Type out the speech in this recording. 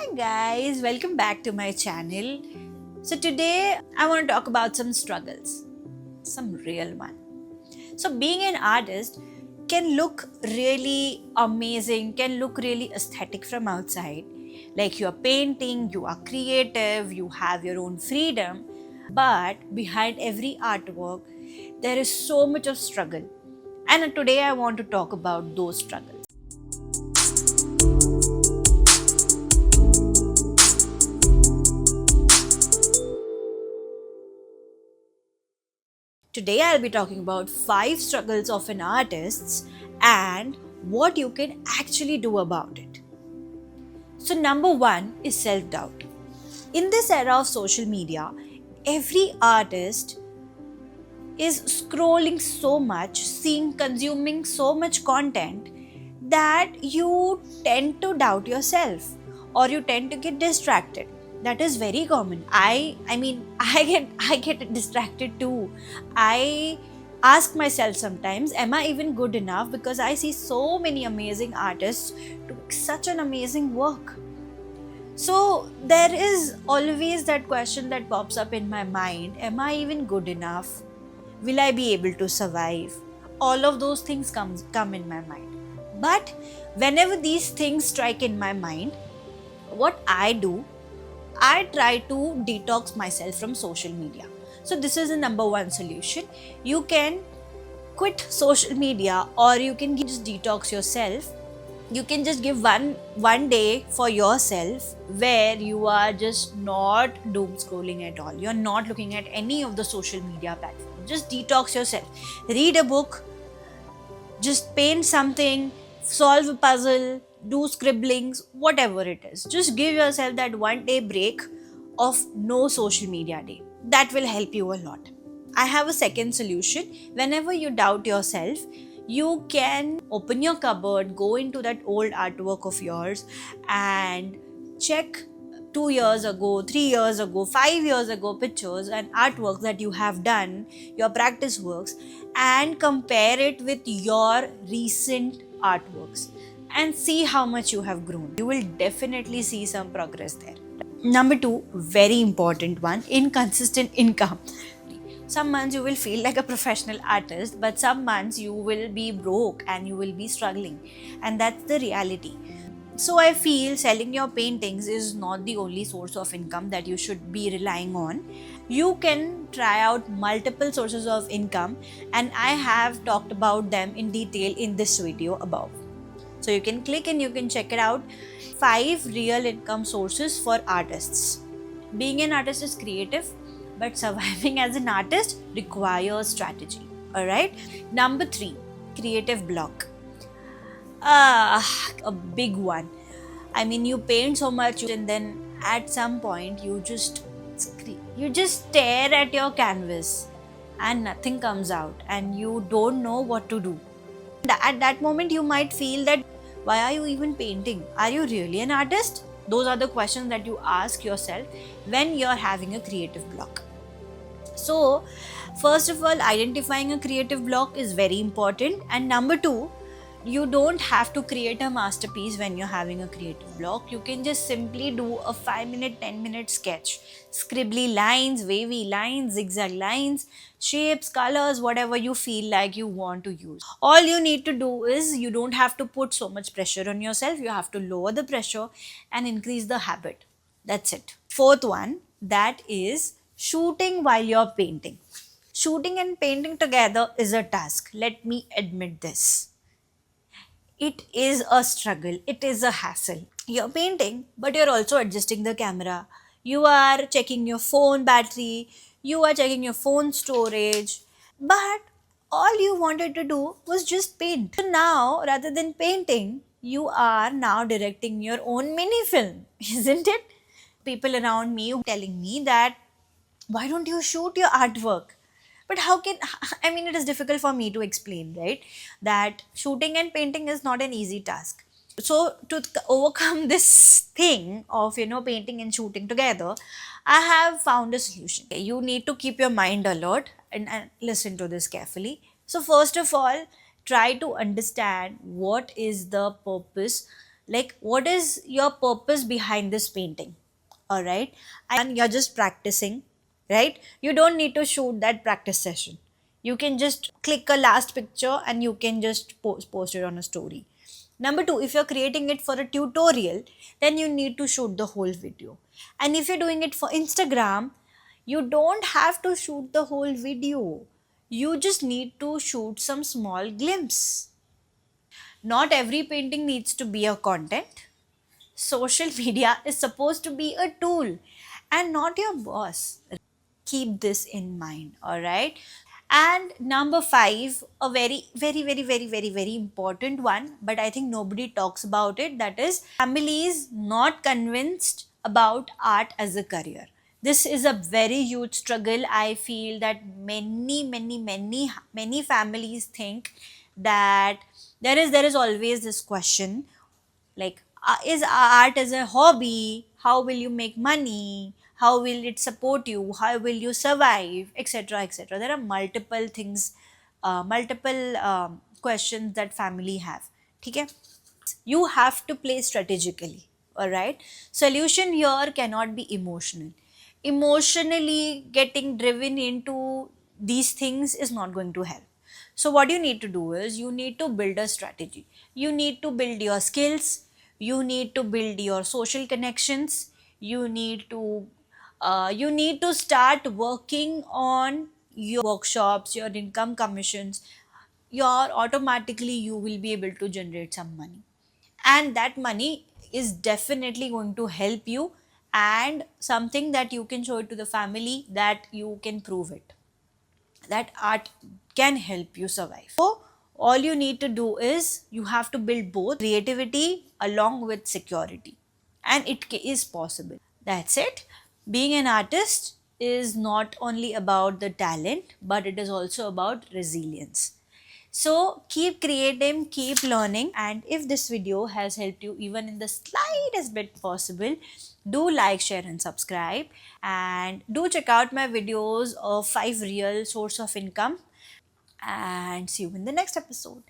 Hi guys, welcome back to my channel. So today I want to talk about some struggles, some real one. So being an artist can look really amazing, can look really aesthetic from outside. Like you're painting, you are creative, you have your own freedom, but behind every artwork there is so much of struggle. And today I want to talk about those struggles. Today, I'll be talking about 5 struggles of an artist and what you can actually do about it. So, number 1 is self doubt. In this era of social media, every artist is scrolling so much, consuming so much content that you tend to doubt yourself or you tend to get distracted. That is very common. I mean I get distracted too. I ask myself sometimes, am I even good enough? Because I see so many amazing artists doing such an amazing work. So there is always that question that pops up in my mind, am I even good enough? Will I be able to survive? All of those things come in my mind. But whenever these things strike in my mind, what I do, I try to detox myself from social media. So this is the number one solution. You can quit social media or you can just detox yourself. You can just give one day for yourself where you are just not doom scrolling at all. You're not looking at any of the social media platforms. Just detox yourself. Read a book, just paint something, solve a puzzle, do scribblings, whatever it is. Just give yourself that one day break of no social media day. That will help you a lot. I have a second solution. Whenever you doubt yourself, you can open your cupboard, go into that old artwork of yours, and check 2 years ago, 3 years ago, 5 years ago pictures and artworks that you have done, your practice works, and compare it with your recent artworks and see how much you have grown. You will definitely see some progress there. Number 2, very important one, inconsistent income. Some months you will feel like a professional artist, but some months you will be broke and you will be struggling, and that's the reality. So I feel selling your paintings is not the only source of income that you should be relying on. You can try out multiple sources of income, and I have talked about them in detail in this video above. So you can click and you can check it out. 5 real income sources for artists. Being an artist is creative, but surviving as an artist requires strategy. Alright? Number 3, creative block. A big one. I mean, you paint so much and then at some point you just stare at your canvas and nothing comes out and you don't know what to do. At that moment you might feel that, why are you even painting? Are you really an artist? Those are the questions that you ask yourself when you're having a creative block. So, first of all, identifying a creative block is very important. And number 2, you don't have to create a masterpiece when you're having a creative block. You can just simply do a 5-minute, 10-minute sketch. Scribbly lines, wavy lines, zigzag lines, shapes, colors, whatever you feel like you want to use. All you need to do is, you don't have to put so much pressure on yourself. You have to lower the pressure and increase the habit. That's it. Fourth one, that is shooting while you're painting. Shooting and painting together is a task. Let me admit this. It is a struggle, it is a hassle. You're painting, but you're also adjusting the camera. You are checking your phone battery, you are checking your phone storage, but all you wanted to do was just paint. So now, rather than painting, you are now directing your own mini film, isn't it? People around me telling me that, why don't you shoot your artwork? But how can, I mean, it is difficult for me to explain, right? That shooting and painting is not an easy task. So to overcome this thing of, painting and shooting together, I have found a solution. You need to keep your mind alert and listen to this carefully. So first of all, try to understand what is the purpose like what is your purpose behind this painting? All right, and you're just practicing, right? You don't need to shoot that practice session. You can just click a last picture and you can just post it on a story. Number two, if you're creating it for a tutorial, then you need to shoot the whole video. And if you're doing it for Instagram, you don't have to shoot the whole video. You just need to shoot some small glimpse. Not every painting needs to be a content. Social media is supposed to be a tool and not your boss. Keep this in mind, all right? And number five, a very, very, very, very, very, very important one, but I think nobody talks about it, that is, families not convinced about art as a career. This is a very huge struggle. I feel that many families think that there is always this question, like is art as a hobby, how will you make money, how will it support you, how will you survive, etc., etc. There are multiple things, multiple questions that family have. Okay, you have to play strategically. All right, solution here cannot be emotional. Emotionally getting driven into these things is not going to help. So what you need to do is you need to build a strategy. You need to build your skills, you need to build your social connections, you need to start working on your workshops, your income commissions. Your automatically you will be able to generate some money, and that money is definitely going to help you, and something that you can show it to the family, that you can prove it, that art can help you survive. So all you need to do is you have to build both creativity along with security, and is possible. That's it. Being an artist is not only about the talent, but it is also about resilience. So keep creating, keep learning, and if this video has helped you even in the slightest bit possible, do like, share, and subscribe. And do check out my videos of 5 real source of income. And see you in the next episode.